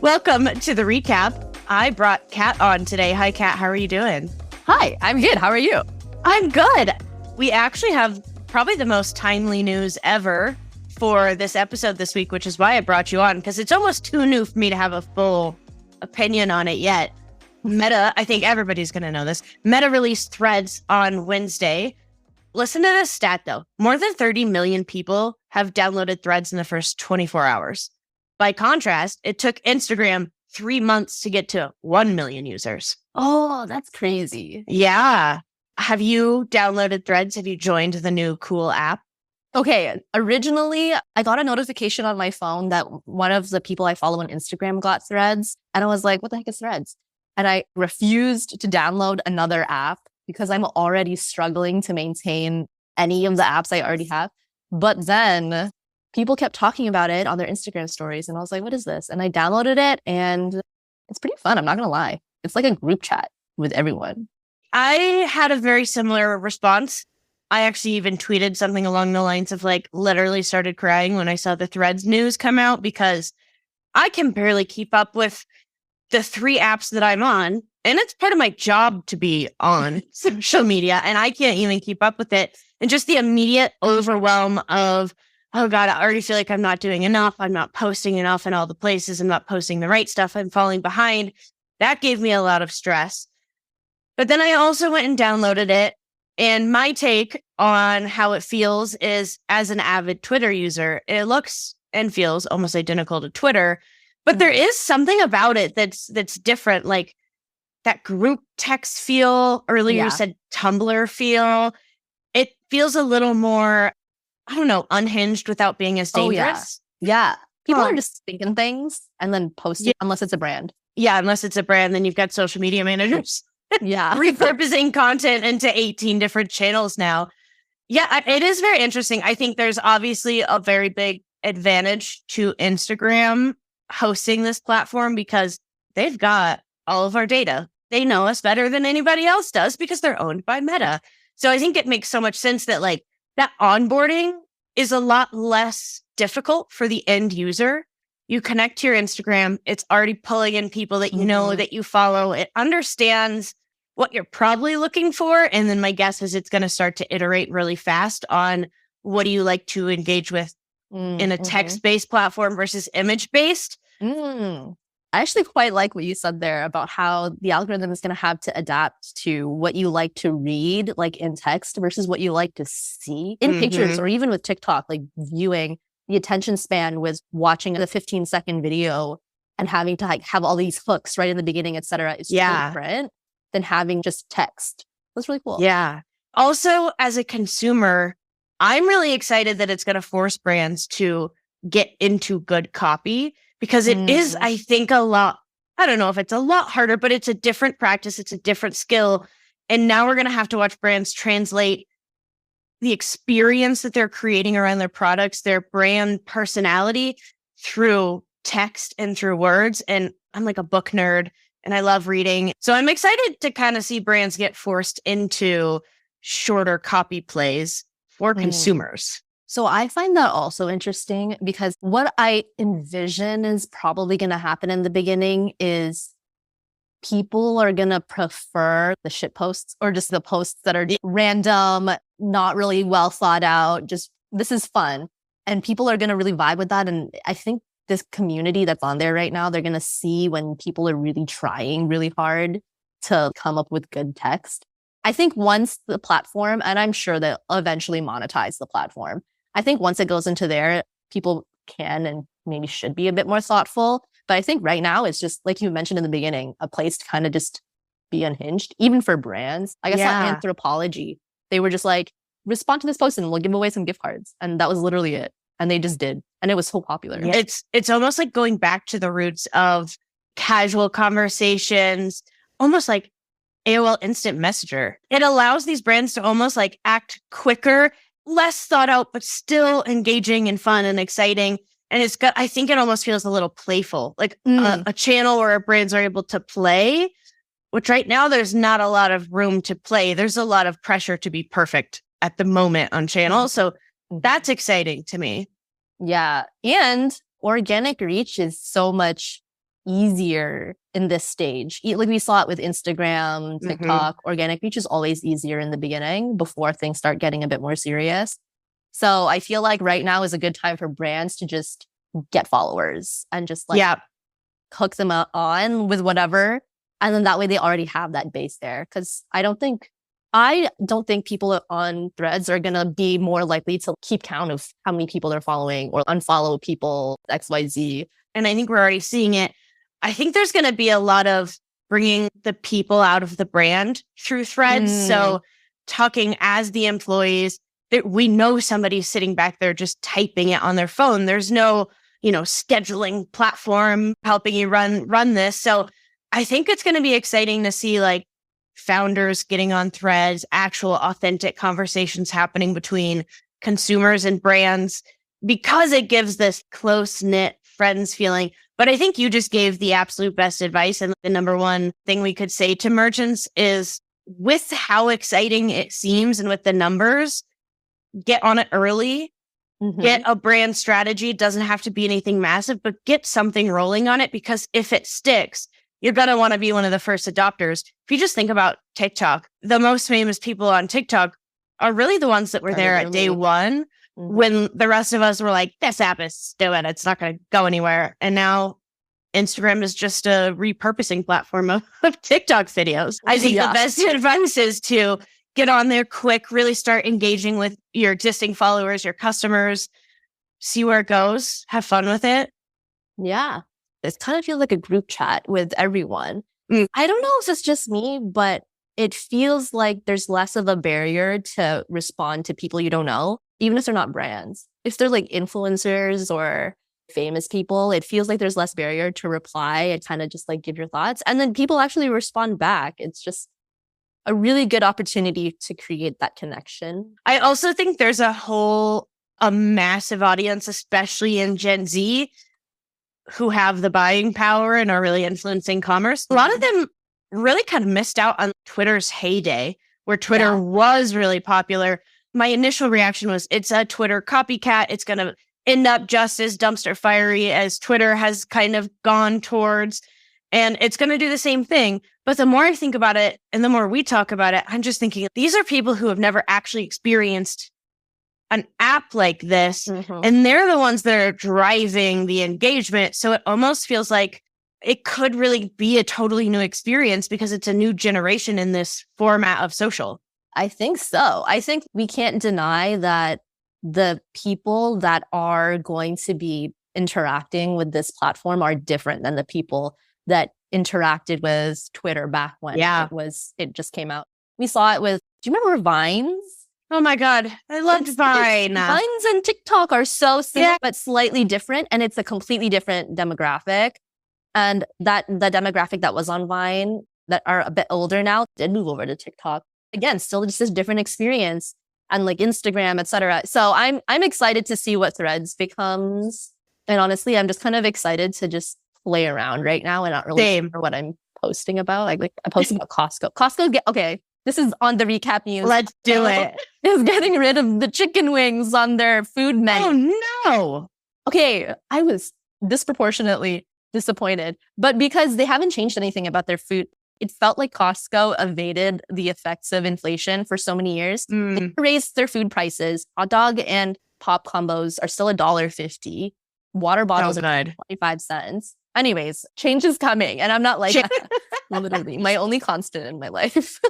Welcome to the recap. I brought Kat on today. Hi, Kat. How are you doing? Hi, I'm good. How are you? I'm good. We actually have probably the most timely news ever for this episode this week, which is why I brought you on, because it's almost too new for me to have a full opinion on it yet. Meta, I think everybody's going to know this. Meta released Threads on Wednesday. Listen to this stat, though. More than 30 million people have downloaded Threads in the first 24 hours. By contrast, it took Instagram 3 months to get to 1 million users. Oh, that's crazy. Yeah. Have you downloaded Threads? Have you joined the new cool app? Okay, originally, I got a notification on my phone that one of the people I follow on Instagram got Threads. And I was like, what the heck is Threads? And I refused to download another app because I'm already struggling to maintain any of the apps I already have. But then people kept talking about it on their Instagram stories. And I was like, what is this? And I downloaded it and it's pretty fun. I'm not going to lie. It's like a group chat with everyone. I had a very similar response. I actually even tweeted something along the lines of like literally started crying when I saw the Threads news come out because I can barely keep up with the 3 apps that I'm on. And it's part of my job to be on social media. And I can't even keep up with it. And just the immediate overwhelm of, oh God, I already feel like I'm not doing enough. I'm not posting enough in all the places. I'm not posting the right stuff. I'm falling behind. That gave me a lot of stress. But then I also went and downloaded it. And my take on how it feels is, as an avid Twitter user, it looks and feels almost identical to Twitter. But there is something about it that's different, like that group text feel. Earlier you said Tumblr feel. It feels a little more, I don't know, unhinged without being as dangerous. Yeah. People are just thinking things and then posting unless it's a brand. Yeah, unless it's a brand, then you've got social media managers. Yeah. Repurposing content into 18 different channels now. Yeah, it is very interesting. I think there's obviously a very big advantage to Instagram hosting this platform because they've got all of our data. They know us better than anybody else does because they're owned by Meta. So I think it makes so much sense that like that onboarding is a lot less difficult for the end user. You connect to your Instagram, it's already pulling in people that you know, that you follow. It understands what you're probably looking for. And then my guess is it's going to start to iterate really fast on what do you like to engage with in a text-based platform versus image-based. I actually quite like what you said there about how the algorithm is going to have to adapt to what you like to read, like in text, versus what you like to see in pictures, or even with TikTok, like viewing the attention span with watching a 15-second video and having to like have all these hooks right in the beginning, et cetera, is different than having just text. That's really cool. Yeah. Also, as a consumer, I'm really excited that it's going to force brands to get into good copy because it is, I think, a lot, I don't know if it's a lot harder, but it's a different practice. It's a different skill. And now we're going to have to watch brands translate the experience that they're creating around their products, their brand personality through text and through words. And I'm like a book nerd and I love reading. So I'm excited to kind of see brands get forced into shorter copy plays for consumers. So I find that also interesting because what I envision is probably going to happen in the beginning is people are going to prefer the shit posts or just the posts that are random, not really well thought out. Just, this is fun. And people are going to really vibe with that. And I think this community that's on there right now, they're going to see when people are really trying really hard to come up with good text. I think once the platform, and I'm sure they'll eventually monetize the platform. I think once it goes into there, people can and maybe should be a bit more thoughtful. But I think right now it's just, like you mentioned in the beginning, a place to kind of just be unhinged, even for brands. I guess not Anthropology. They were just like, respond to this post and we'll give away some gift cards. And that was literally it. And they just did. And it was so popular. Yeah. It's almost like going back to the roots of casual conversations, almost like AOL Instant Messenger. It allows these brands to almost like act quicker, less thought out, but still engaging and fun and exciting. And it's got, I think it almost feels a little playful, like a channel where brands are able to play which right now there's not a lot of room to play. There's a lot of pressure to be perfect at the moment on channels. So that's exciting to me. Yeah. And organic reach is so much easier in this stage. Like we saw it with Instagram, TikTok. Organic reach is always easier in the beginning before things start getting a bit more serious. So I feel like right now is a good time for brands to just get followers and just like hook them on with whatever. And then that way they already have that base there. Because I don't think people on Threads are going to be more likely to keep count of how many people they're following or unfollow people, XYZ. And I think we're already seeing it. I think there's going to be a lot of bringing the people out of the brand through Threads. So talking as the employees, we know somebody's sitting back there just typing it on their phone. There's no, scheduling platform helping you run this. So I think it's going to be exciting to see like founders getting on Threads, actual authentic conversations happening between consumers and brands, because it gives this close-knit friends feeling. But I think you just gave the absolute best advice. And the number one thing we could say to merchants is, with how exciting it seems and with the numbers, get on it early. Get a brand strategy. It doesn't have to be anything massive, but get something rolling on it, because if it sticks, you're going to want to be one of the first adopters. If you just think about TikTok, the most famous people on TikTok are really the ones that were there at day one, when the rest of us were like, this app is stupid, it's not going to go anywhere. And now Instagram is just a repurposing platform of TikTok videos. I think the best advice is to get on there quick, really start engaging with your existing followers, your customers, see where it goes, have fun with it. Yeah. It kind of feels like a group chat with everyone. I don't know if it's just me, but it feels like there's less of a barrier to respond to people you don't know, even if they're not brands. If they're like influencers or famous people, it feels like there's less barrier to reply and kind of just like give your thoughts. And then people actually respond back. It's just a really good opportunity to create that connection. I also think there's a massive audience, especially in Gen Z, who have the buying power and are really influencing commerce. A lot of them really kind of missed out on Twitter's heyday, where Twitter was really popular. My initial reaction was, it's a Twitter copycat. It's going to end up just as dumpster fiery as Twitter has kind of gone towards. And it's going to do the same thing. But the more I think about it and the more we talk about it, I'm just thinking, these are people who have never actually experienced an app like this. And they're the ones that are driving the engagement. So it almost feels like it could really be a totally new experience, because it's a new generation in this format of social. I think so. I think we can't deny that the people that are going to be interacting with this platform are different than the people that interacted with Twitter back when it just came out. We saw it with, do you remember Vines? Oh my God, I loved Vine. Vines and TikTok are so similar, but slightly different. And it's a completely different demographic. And the demographic that was on Vine that are a bit older now did move over to TikTok. Again, still just this different experience, and like Instagram, etc. So I'm excited to see what Threads becomes. And honestly, I'm just kind of excited to just play around right now and not really sure what I'm posting about. Like I posted about Costco. Okay, this is on the recap news. Let's do it. Is getting rid of the chicken wings on their food menu. Oh no. Okay, I was disproportionately disappointed, but because they haven't changed anything about their food, it felt like Costco evaded the effects of inflation for so many years. They raised their food prices. Hot dog and pop combos are still $1.50. Water bottles are 25 cents. Anyways, change is coming, and I'm not like literally my only constant in my life.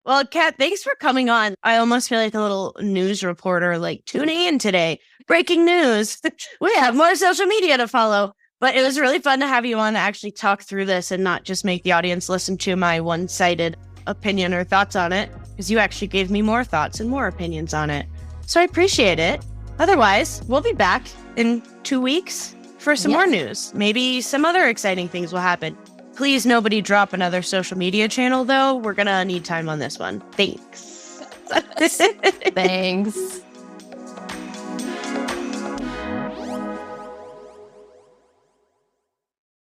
Well, Kat, thanks for coming on. I almost feel like a little news reporter, like tuning in today. Breaking news. We have more social media to follow. But it was really fun to have you on to actually talk through this and not just make the audience listen to my one-sided opinion or thoughts on it, because you actually gave me more thoughts and more opinions on it. So I appreciate it. Otherwise, we'll be back in 2 weeks for some more news. Maybe some other exciting things will happen. Please, nobody drop another social media channel, though. We're going to need time on this one. Thanks. Thanks.